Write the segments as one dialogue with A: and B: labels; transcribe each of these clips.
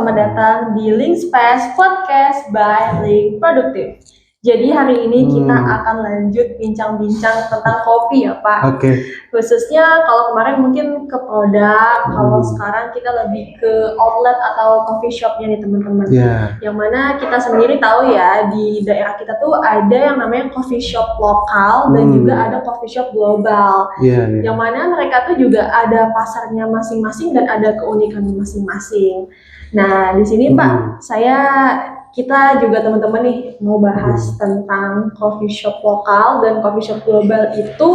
A: selamat datang di Link Space Podcast by Link Produktif. Jadi hari ini kita akan lanjut bincang-bincang tentang kopi ya Pak.
B: Oke.
A: Khususnya kalau kemarin mungkin ke produk, kalau sekarang kita lebih ke outlet atau coffee shopnya nih teman-teman. Yang mana kita sendiri tahu ya di daerah kita tuh ada yang namanya coffee shop lokal dan juga ada coffee shop global. Yang mana mereka tuh juga ada pasarnya masing-masing dan ada keunikan masing-masing. Nah di sini Pak, kita juga teman-teman nih mau bahas tentang coffee shop lokal dan coffee shop global itu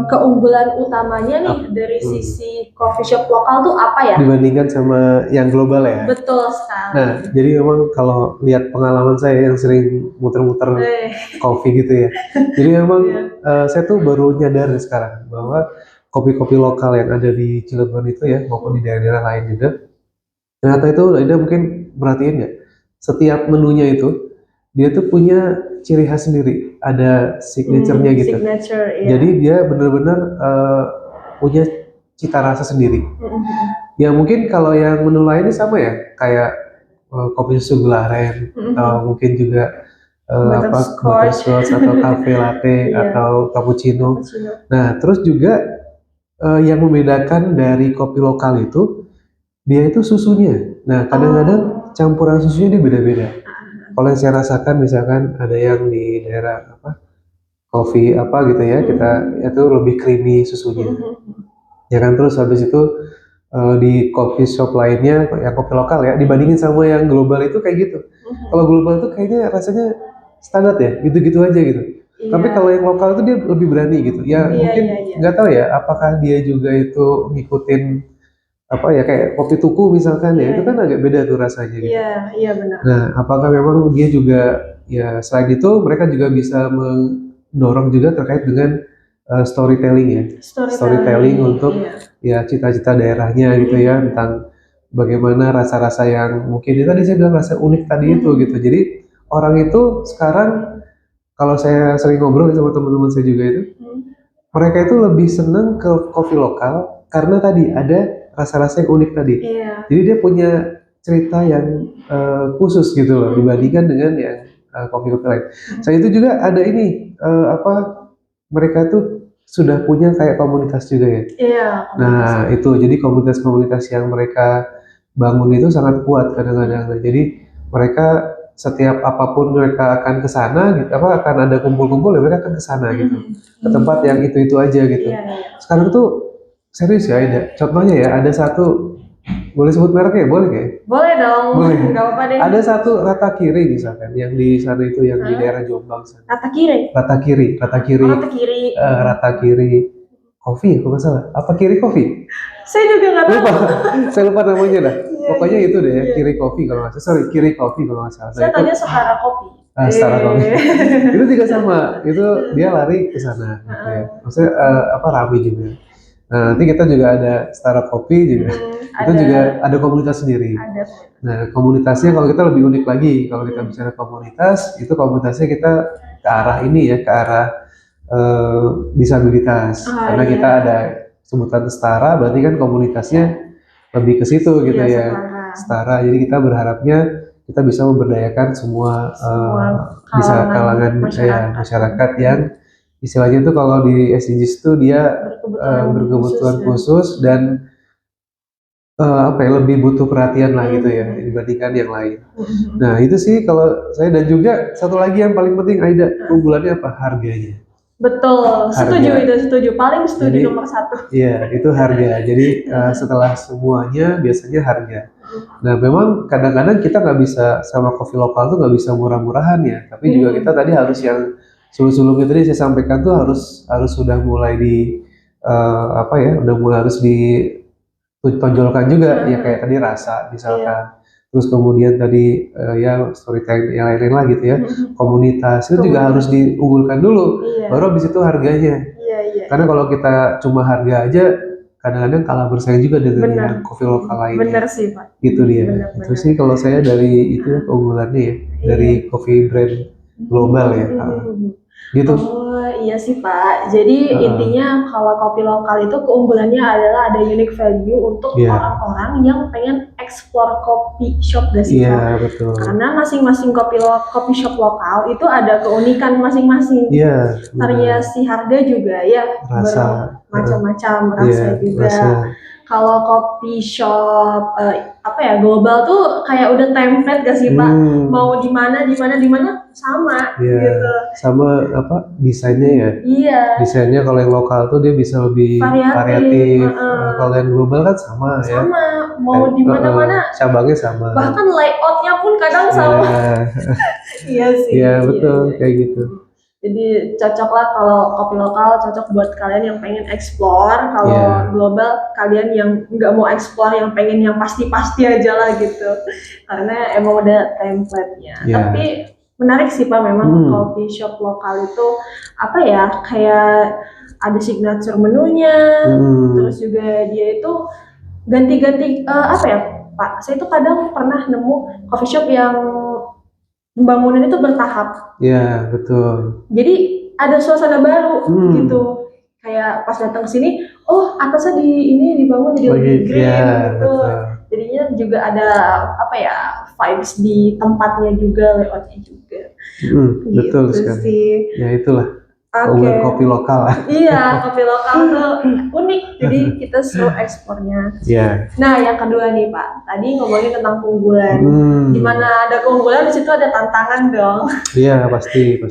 A: keunggulan utamanya nih dari sisi coffee shop lokal tuh apa ya?
B: Dibandingkan sama yang global ya?
A: Betul sekali.
B: Nah, jadi memang kalau lihat pengalaman saya yang sering muter-muter kopi gitu ya. Jadi memang saya tuh baru nyadar sekarang bahwa kopi-kopi lokal yang ada di Cilegon itu ya, maupun di daerah-daerah lain juga, ternyata itu Aida mungkin perhatiin nggak? Setiap menunya itu dia tuh punya ciri khas sendiri, ada signature-nya gitu. Jadi dia benar-benar punya cita rasa sendiri. Ya mungkin kalau yang menu lainnya sama ya, kayak kopi susu Gelaren, atau mungkin juga butterscotch atau cafe latte atau cappuccino. Nah terus juga yang membedakan dari kopi lokal itu dia itu susunya. Nah kadang-kadang campuran susunya dia beda-beda. Kalau yang saya rasakan misalkan ada yang di daerah kopi gitu ya, kita itu lebih creamy susunya. Ya kan, terus habis itu di coffee shop lainnya yang kopi lokal ya dibandingin sama yang global itu kayak gitu. Kalau global itu kayaknya rasanya standar ya, gitu-gitu aja gitu. Tapi kalau yang lokal itu dia lebih berani gitu. Ya mungkin nggak tahu ya apakah dia juga itu ngikutin kayak kopi tuku misalkan ya, itu kan agak beda tuh rasanya gitu.
A: Iya benar.
B: Nah, apakah memang dia juga ya selain itu mereka juga bisa mendorong juga terkait dengan storytelling ya. Storytelling untuk ya cita-cita daerahnya gitu ya, tentang bagaimana rasa-rasa yang mungkin tadi saya bilang rasa unik tadi itu gitu. Jadi orang itu sekarang kalau saya sering ngobrol sama teman-teman saya juga itu, mereka itu lebih seneng ke kopi lokal karena tadi ada rasa-rasa yang unik tadi. Jadi dia punya cerita yang khusus gitu loh dibandingkan dengan yang kopi-kopi lain. Selain itu juga ada ini mereka tuh sudah punya kayak komunitas juga ya. Nah itu jadi komunitas-komunitas yang mereka bangun itu sangat kuat kadang-kadang. Jadi mereka setiap apapun mereka akan ke sana gitu, akan ada kumpul-kumpul ya mereka akan ke sana gitu. Ke tempat yang itu aja gitu. Sekarang tuh serius ya, ada contohnya ya, ada satu, boleh sebut mereknya? Boleh nggak?
A: Boleh dong.
B: Boleh.
A: Nggak apa-apa deh.
B: Ada satu Rata Kiri misalkan, yang di sana itu yang di daerah Jombang sana.
A: Rata Kiri.
B: Rata Kiri. Kopi, kalau nggak salah. Apa Kiri Kopi?
A: Saya juga nggak tahu.
B: Saya lupa namanya dah. Pokoknya itu deh ya, Kiri Kopi kalau nggak salah. Kiri Kopi kalau nggak salah.
A: Saya tanya Setara Kopi.
B: Setara Kopi. Itu juga sama. Itu dia lari ke sana. Gitu ya. Maksudnya ramai juga. Nah, nanti kita juga ada Setara Kopi juga. Itu juga ada komunitas sendiri. Nah, komunitasnya kalau kita lebih unik lagi. Kalau kita bicara komunitas, itu komunitasnya kita ke arah ini ya, ke arah disabilitas. Karena kita ada sebutan setara, berarti kan komunitasnya lebih ke situ gitu ya. Setara. Jadi kita berharapnya kita bisa memberdayakan semua bisa kalangan masyarakat yang istilahnya itu kalau di SDGs itu dia berkebutuhan khusus dan lebih butuh perhatian lah gitu ya dibandingkan yang lain. Nah itu sih kalau saya, dan juga satu lagi yang paling penting Aida, unggulannya apa? Harganya.
A: Betul, setuju. Paling setuju nomor 1.
B: Iya, itu harga. Jadi setelah semuanya biasanya harga. Nah memang kadang-kadang kita nggak bisa sama kopi lokal tuh nggak bisa murah-murahan ya. Tapi juga kita tadi harus yang sulung-sulungnya tadi saya sampaikan tuh harus sudah mulai udah mulai harus ditonjolkan juga ya, kayak tadi rasa misalkan. Terus kemudian tadi storytelling yang lain-lain lah gitu ya, komunitas itu juga harus diunggulkan dulu, baru habis itu harganya. Karena kalau kita cuma harga aja, kadang-kadang kalah bersaing juga dengan yang kopi lokal lainnya.
A: Bener sih Pak.
B: Gitu dia. Itu sih kalau saya dari itu ya keunggulannya ya, dari coffee brand global ya. Gitu.
A: Iya sih Pak. Jadi intinya kalau kopi lokal itu keunggulannya adalah ada unique value untuk orang-orang yang pengen explore kopi shop gak sih Pak?
B: Betul.
A: Karena masing-masing kopi shop lokal itu ada keunikan masing-masing. Variasi harga juga ya, bermacam-macam rasa juga. Kalau kopi shop global tuh kayak udah template gak sih Pak? Mau di mana sama gitu.
B: Sama desainnya ya?
A: Iya.
B: Desainnya kalau yang lokal tuh dia bisa lebih variatif. Kalau yang global kan sama ya.
A: Sama, mau di mana-mana.
B: Cabangnya sama.
A: Bahkan layoutnya pun kadang sama. Iya sih.
B: Iya betul kayak gitu.
A: Jadi cocok lah kalau kopi lokal cocok buat kalian yang pengen explore. Kalau global kalian yang nggak mau explore, yang pengen yang pasti-pasti aja lah gitu. Karena emang udah template-nya. Tapi menarik sih Pak, memang coffee shop lokal itu kayak ada signature menunya. Terus juga dia itu ganti-ganti Pak. Saya tuh kadang pernah nemu coffee shop yang pembangunan itu bertahap.
B: Iya, betul.
A: Jadi ada suasana baru gitu. Kayak pas datang ke sini, atasnya dibangun jadi lebih green gitu. Betul. Jadinya juga ada vibes di tempatnya juga, layoutnya juga.
B: Betul sekali. Ya itulah. Keunggulan kopi lokal.
A: Iya, kopi lokal tuh unik, jadi kita suruh ekspornya. Nah, yang kedua nih Pak, tadi ngomongin tentang keunggulan. Dimana ada keunggulan, di situ ada tantangan dong.
B: Iya, pasti.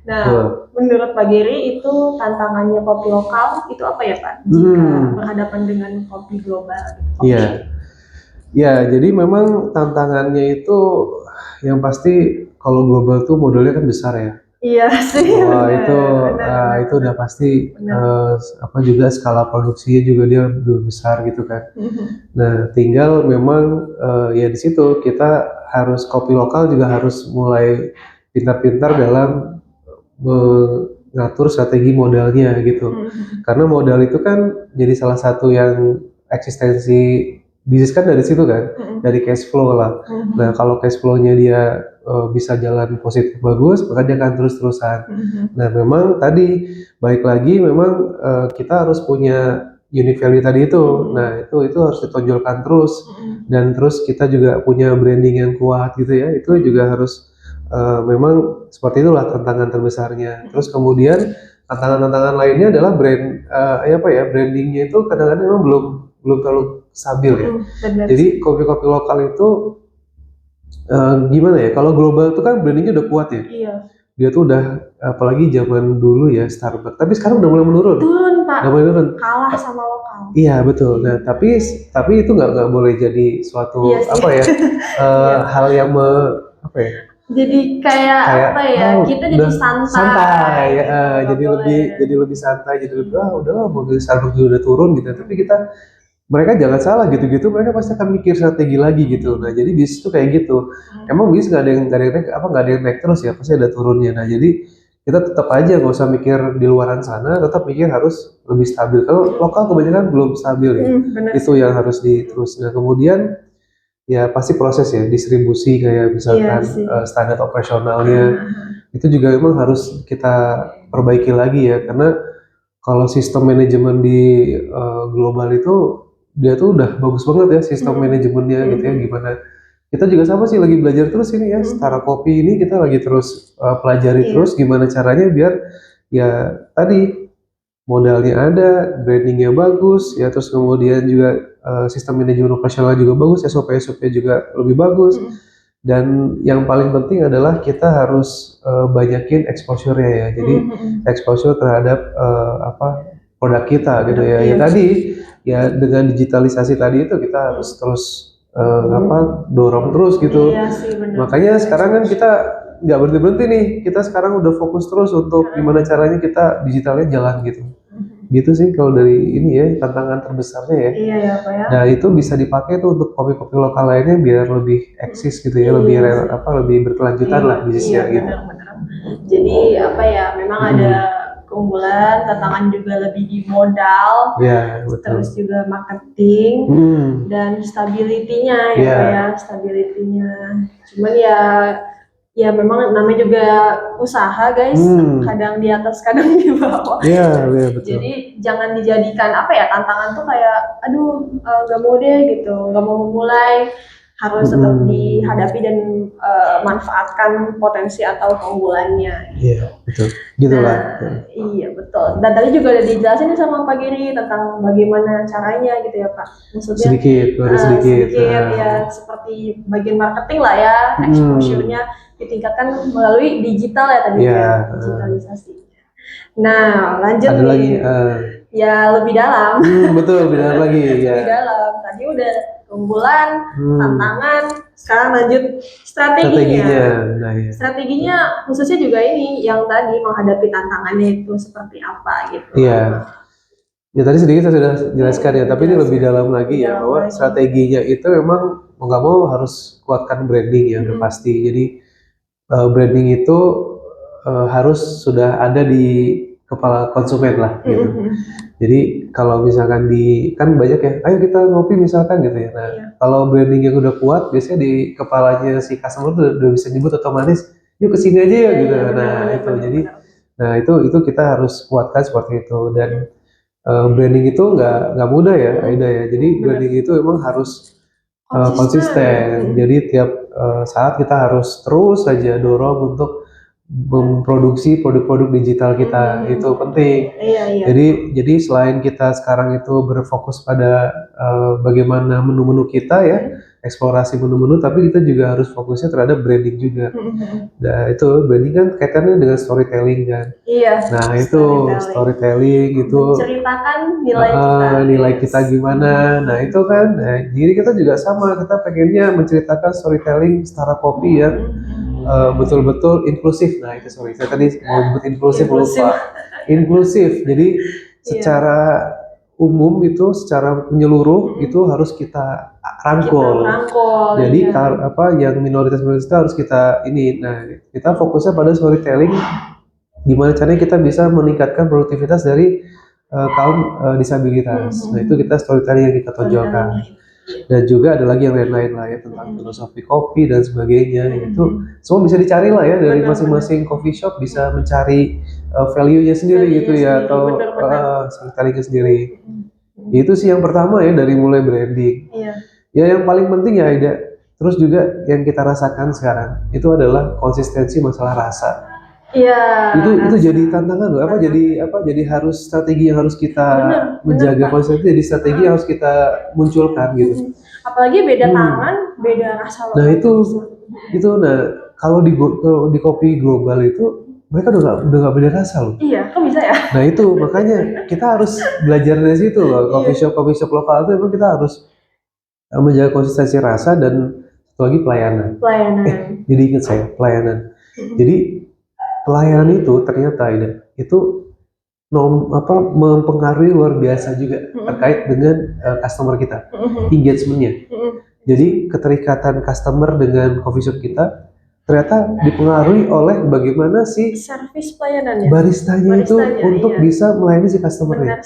A: Nah, menurut Pak Gary itu tantangannya kopi lokal itu apa ya Pak? Jika berhadapan dengan kopi global. Iya,
B: jadi memang tantangannya itu yang pasti kalau global tuh modalnya kan besar ya.
A: Iya sih.
B: Itu udah pasti juga skala produksinya juga dia lebih besar gitu kan. Nah, tinggal memang di situ kita harus kopi lokal juga harus mulai pintar-pintar dalam mengatur strategi modalnya gitu. Karena modal itu kan jadi salah satu yang eksistensi bisnis kan dari situ kan, dari cash flow lah. Nah, kalau cash flow-nya dia bisa jalan positif bagus, maka dia akan terus-terusan. Nah, memang tadi baik lagi memang kita harus punya unique value tadi itu. Nah, itu harus ditonjolkan terus. Dan terus kita juga punya branding yang kuat gitu ya. Itu juga harus memang seperti itulah tantangan terbesarnya. Terus kemudian tantangan-tantangan lainnya adalah brandingnya itu kadang-kadang memang belum terlalu stabil ya. Jadi kopi-kopi lokal itu gimana ya? Kalau global itu kan brandingnya udah kuat ya.
A: Iya.
B: Dia tuh udah apalagi zaman dulu ya Starbucks. Tapi sekarang udah mulai menurun.
A: Turun Pak.
B: Udah mulai menurun.
A: Kalah sama lokal.
B: Iya betul. Nah tapi itu nggak boleh jadi suatu hal yang
A: Jadi kayak kita jadi santai.
B: Jadi lebih santai, jadi lebih udahlah mobil Starbucks juga udah turun gitu. Tapi mereka jangan salah gitu-gitu, mereka pasti akan mikir strategi lagi gitu. Nah jadi bisnis tuh kayak gitu. Emang bisnis nggak ada yang naik terus ya, pasti ada turunnya. Nah jadi kita tetap aja nggak usah mikir di luaran sana, tetap mikir harus lebih stabil. Kalau lokal kebanyakan belum stabil ya, itu yang harus diterus. Nah kemudian ya pasti proses ya distribusi kayak misalkan standar operasionalnya itu juga memang harus kita perbaiki lagi ya, karena kalau sistem manajemen di global itu dia tuh udah bagus banget ya sistem manajemennya gitu ya, gimana kita juga sama sih lagi belajar terus ini ya setara kopi ini kita lagi terus pelajari terus gimana caranya biar ya tadi modalnya ada, brandingnya bagus ya, terus kemudian juga sistem manajemen operasional juga bagus, SOP juga lebih bagus. Dan yang paling penting adalah kita harus banyakin exposure-nya ya. Jadi exposure terhadap produk kita gitu ya. Ya tadi ya dengan digitalisasi tadi itu kita harus terus dorong terus gitu. Makanya sekarang kan kita nggak berhenti nih. Kita sekarang udah fokus terus untuk gimana caranya kita digitalnya jalan gitu. Gitu sih kalau dari ini ya tantangan terbesarnya ya.
A: Iya ya Pak ya.
B: Nah itu bisa dipakai tuh untuk kopi-kopi lokal lainnya biar lebih eksis gitu ya, lebih berkelanjutan lah bisnisnya gitu.
A: Benar. Jadi memang ada keunggulan, tantangan juga lebih di modal, terus juga marketing dan stability-nya stability-nya. Cuman ya ya memang namanya juga usaha guys, kadang di atas kadang di bawah.
B: Iya, betul.
A: Jadi jangan dijadikan apa ya, tantangan tuh kayak aduh nggak mau deh gitu, nggak mau memulai, harus tetap dihadapi dan manfaatkan potensi atau keunggulannya.
B: Iya, betul. Gitulah.
A: Iya betul. Dan tadi juga udah dijelasin sama Pak Giri tentang bagaimana caranya gitu ya Pak. Maksudnya sedikit ya, seperti bagian marketing lah ya, exposure-nya ditingkatkan melalui digital ya tadi ya, digitalisasi. Nah lanjut
B: ada
A: nih.
B: Lagi,
A: ya lebih dalam.
B: Betul, lebih dalam lagi.
A: Lebih dalam. Tadi udah keunggulan, tantangan, sekarang lanjut strateginya.
B: Nah, ya.
A: Strateginya khususnya juga ini yang tadi menghadapi tantangannya itu seperti apa gitu.
B: Iya. Ya tadi sedikit saya sudah jelaskan ya, tapi ini lebih dalam lagi ya, bahwa strateginya itu memang mau nggak mau harus kuatkan branding ya, udah pasti. Jadi branding itu harus sudah ada di kepala konsumen lah gitu. Jadi kalau misalkan kan banyak ya, ayo kita ngopi misalkan gitu ya. Nah, kalau branding yang udah kuat, biasanya di kepalanya si customer udah bisa nyebut otomatis, yuk kesini aja ya gitu. Nah itu kita harus kuatkan seperti itu. Dan branding itu nggak mudah ya, Aida ya. Jadi branding itu memang harus konsisten. Jadi tiap saat kita harus terus saja dorong untuk memproduksi produk-produk digital kita, itu penting. Jadi selain kita sekarang itu berfokus pada bagaimana menu-menu kita ya, eksplorasi menu-menu, tapi kita juga harus fokusnya terhadap branding juga. Nah itu branding kan kaitannya dengan storytelling kan. Nah itu storytelling itu
A: menceritakan
B: nilai kita gimana. Nah itu kan, jadi kita juga sama, kita pengennya menceritakan storytelling Setara Kopi ya. Betul-betul inklusif. Nah itu saya tadi mau sebut inklusif lupa. Inklusif. Jadi secara umum itu, secara menyeluruh itu harus kita rangkul. Jadi yang minoritas itu harus kita ini. Nah kita fokusnya pada storytelling. Gimana caranya kita bisa meningkatkan produktivitas dari kaum disabilitas. Nah itu kita storytelling yang kita tonjolkan. Dan juga ada lagi yang lain-lain lah ya, tentang filosofi kopi dan sebagainya. Itu semua bisa dicari lah ya, dari masing-masing coffee shop bisa mencari value-nya sendiri gitu ya, atau storytelling-nya sendiri. Itu sih yang pertama ya, dari mulai branding. Ya yang paling penting ya Aida, terus juga yang kita rasakan sekarang itu adalah konsistensi masalah rasa. Itu jadi tantangan loh, jadi harus strategi yang harus kita menjaga konsistensi, jadi strategi yang harus kita munculkan gitu.
A: Apalagi beda tangan, beda rasa.
B: Nah itu kalau di kopi global itu mereka udah nggak beda rasa loh.
A: Iya, kok bisa ya?
B: Nah itu makanya kita harus belajar dari situ loh. Coffee shop lokal itu emang kita harus menjaga konsistensi rasa, dan satu lagi pelayanan. Jadi ingat saya, pelayanan. Jadi pelayanan itu ternyata itu mempengaruhi luar biasa juga terkait dengan customer kita, engagement-nya. Jadi keterikatan customer dengan coffee shop kita ternyata dipengaruhi oleh bagaimana si
A: service pelayanannya,
B: baristanya itu untuk bisa melayani si customer-nya.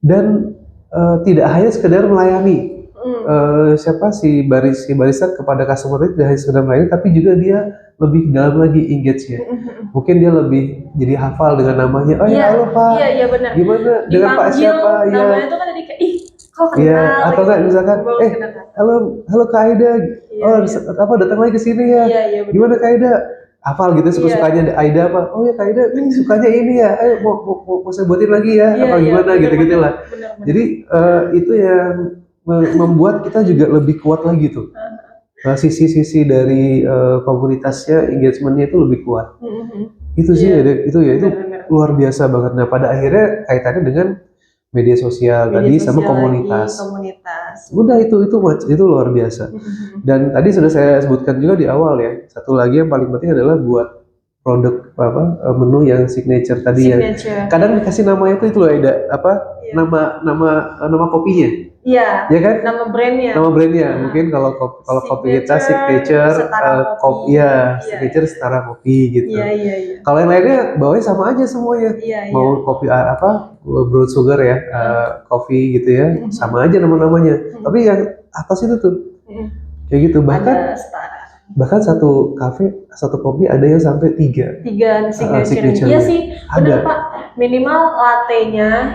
B: Dan tidak hanya sekedar melayani si barista kepada customer itu, tidak hanya sekedar melayani, tapi juga dia lebih dalam lagi engage-nya. Mungkin dia lebih jadi hafal dengan namanya. Oh ya, halo Pak.
A: Iya benar.
B: Gimana dengan Pak siapa?
A: Namanya itu kan jadi kayak kok kenal.
B: Iya, atau enggak misalkan halo Kak Aida. Datang lagi ke sini ya. Gimana Kak Aida? Hafal gitu, suka-sukanya Aida apa? Oh ya Kak Aida, sukanya ini ya. Ayo mau saya buatin lagi ya. Apa gimana gitu-gitu lah. Jadi itu yang membuat kita juga lebih kuat lagi tuh. Sisi-sisi dari komunitasnya, engagementnya itu lebih kuat. Itu sih itu luar biasa banget. Nah pada akhirnya kaitannya dengan media sosial tadi sama komunitas. Udah itu luar biasa. Dan tadi sudah saya sebutkan juga di awal ya. Satu lagi yang paling penting adalah buat produk menu yang signature tadi ya. Kadang dikasih nama itu loh Aida, nama kopinya.
A: Iya,
B: ya kan?
A: Nama brandnya.
B: Mungkin kalau kopi kita signature kopi ya, signature Setara Kopi gitu.
A: Iya.
B: Kalau yang lainnya bawahnya sama aja semuanya. Mau kopi brown sugar ya, kopi gitu ya, sama aja nama-namanya. Tapi yang atas itu tuh kayak gitu, bahkan Bahkan satu kafe, satu kopi ada yang sampai 3
A: signature. Iya sih, benar Pak. Minimal latte-nya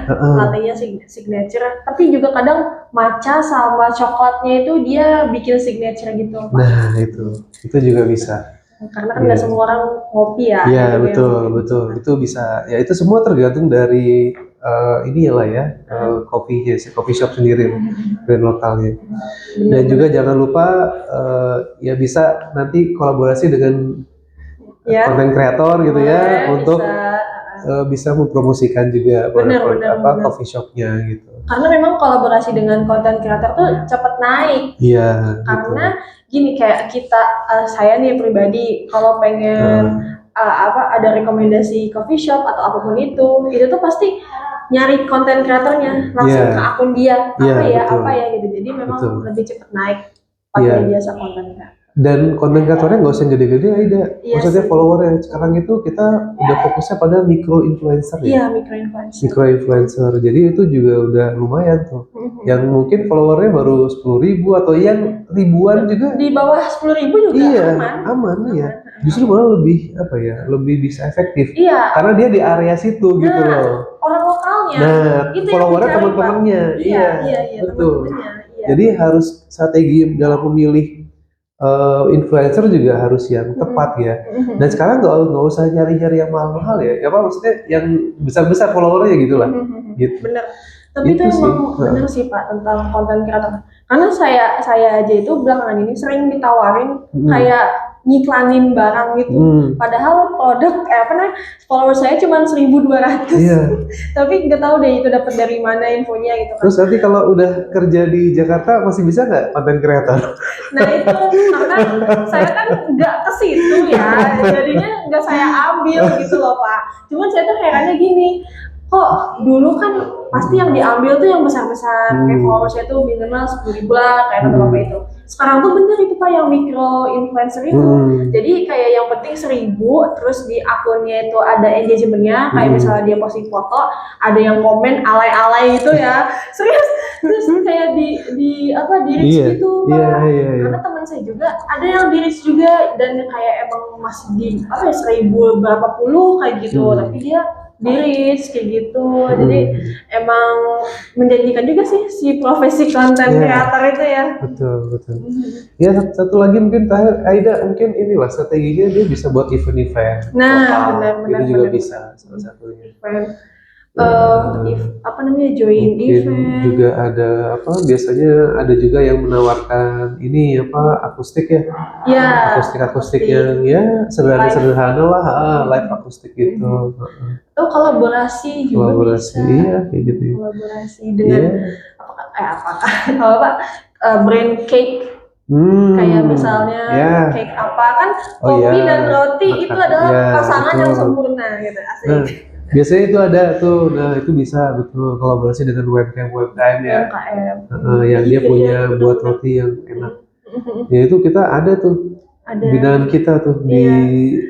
A: signature. Tapi juga kadang matcha sama coklatnya itu dia bikin signature gitu Pak.
B: Nah itu juga bisa.
A: Karena kan nggak semua orang ngopi ya.
B: Iya betul. Itu bisa. Ya itu semua tergantung dari ini lah ya, kopinya, coffee shop sendiri, brand lokalnya. Dan juga jangan lupa ya bisa nanti kolaborasi dengan konten kreator gitu ya, untuk bisa mempromosikan juga coffee shopnya gitu.
A: Karena memang kolaborasi dengan konten kreator tuh cepat naik.
B: Iya.
A: Karena gini, kayak saya nih pribadi kalau pengen ada rekomendasi coffee shop atau apapun itu tuh pasti nyari konten kreatornya langsung ke akun dia apa ya gitu. Jadi memang lebih cepat naik pakai biasa konten kreator.
B: Dan konten kreatornya nggak usah gede-gede aja, maksudnya followernya. Sekarang itu kita udah fokusnya pada micro influencer ya.
A: Iya,
B: micro influencer. Jadi itu juga udah lumayan tuh. Yang mungkin followernya baru 10.000 atau yang ribuan juga.
A: Di bawah 10.000 juga
B: aman ya. Justru malah lebih bisa efektif.
A: Iya.
B: Karena dia di area situ gitu loh.
A: Orang lokalnya.
B: Nah, followernya teman-temannya. Iya, betul. Jadi harus strategi dalam memilih influencer juga harus yang tepat ya. Dan sekarang nggak usah nyari-nyari yang mahal-mahal ya. Maksudnya yang besar-besar followernya gitu lah. Gitu.
A: Bener. Tapi itu emang bener sih Pak tentang konten kreator. Karena saya aja itu belakangan ini sering ditawarin kayak ngiklanin barang gitu. Padahal produk follower saya cuma 1.200. Tapi nggak tahu deh itu dapat dari mana infonya gitu kan.
B: Terus nanti kalau udah kerja di Jakarta masih bisa nggak konten kreator?
A: Nah itu karena saya kan nggak ke situ ya, jadinya nggak saya ambil gitu loh Pak. Cuman saya tuh herannya gini, kok dulu kan pasti yang diambil tuh yang besar-besar, kayak followersnya tuh minimal 10.000 lah, kayak apa itu. Sekarang tuh bener itu Pak yang micro influencer itu. Jadi kayak yang penting 1.000, terus di akunnya itu ada engagementnya, kayak misalnya dia posting foto, ada yang komen alay-alay gitu ya. Serius, terus kayak di reach gitu Pak. Karena teman saya juga ada yang di reach juga dan kayak emang masih di 1.000 berapa puluh kayak gitu, tapi dia di-reach kayak gitu. Jadi emang menjanjikan juga sih si profesi konten kreator itu ya.
B: Betul. Ya satu lagi mungkin Aida mungkin inilah strateginya dia bisa buat event-event.
A: Nah, benar.
B: Itu juga bisa salah satunya.
A: Join event.
B: Juga ada biasanya ada juga yang menawarkan ini akustik ya.
A: Iya.
B: Akustik yang ya sederhana lah, live akustik gitu.
A: Kolaborasi juga bisa.
B: Iya kayak gitu.
A: Kolaborasi dengan brand cake. Kayak misalnya cake apa kan kopi dan roti itu adalah pasangan yang sempurna gitu. Asik.
B: Nah, biasanya itu ada tuh, itu bisa betul kolaborasi dengan UMKM ya. Yang dia punya buat roti yang enak. Ya itu kita ada tuh. Binaan kita tuh di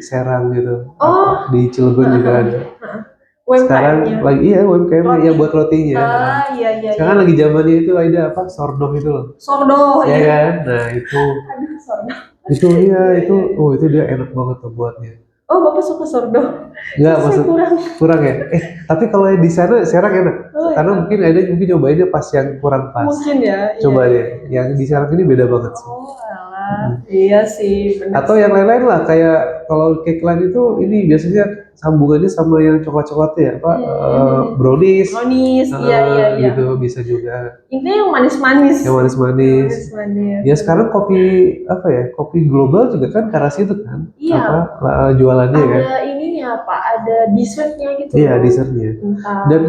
B: Serang gitu. Di Cilegon juga ada. Sekarang lagi UMKM yang buat rotinya.
A: Iya.
B: Sekarang lagi zamannya itu ada sourdough itu loh.
A: Sourdough
B: ya kan? Nah itu. Itu dia enak banget tuh buatnya.
A: Oh, Bapak suka sourdough?
B: Enggak, kurang ya? Tapi kalau di sana Serang enak. Karena mungkin nyobainnya pas yang kurang pas.
A: Mungkin ya.
B: Coba deh, yang di Serang ini beda banget sih.
A: Iya sih, benar.
B: Atau yang lain-lain lah, kayak kalau cake lain itu ini biasanya sambungannya sama yang coklat-coklatnya brownies.
A: Iya.
B: Gitu bisa juga.
A: Ini yang manis-manis.
B: Ya sekarang kopi global juga kan ke arah situ kan.
A: Iya.
B: Jualannya kan.
A: Ada ininya Pak, ada dessertnya gitu.
B: Iya, dessertnya. Dan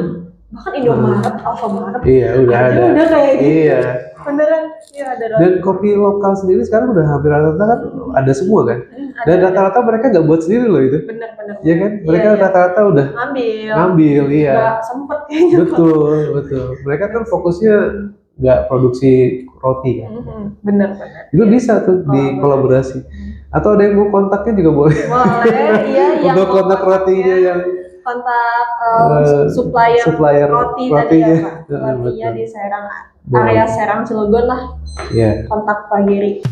A: bahkan Indomaret, Alfamart.
B: Iya, udah ada.
A: Udah kayak gitu.
B: Iya.
A: Beneran, iya ada.
B: Dan kopi lokal sendiri sekarang udah hampir rata-rata kan ada semua kan. Dan rata-rata mereka nggak buat sendiri loh itu.
A: Bener.
B: Iya kan? Mereka rata-rata udah ngambil, iya.
A: Nggak sempet kayaknya.
B: Betul. Mereka kan fokusnya nggak produksi roti kan.
A: Bener.
B: Itu bisa tuh
A: kolaborasi.
B: Atau ada yang mau kontaknya juga boleh.
A: Boleh, iya.
B: Untuk kontak rotinya yang
A: kontak supplier roti tadi ya Pak. Rotinya di Serang, area Serang Cilegon lah.
B: Iya.
A: Kontak Pak Giri.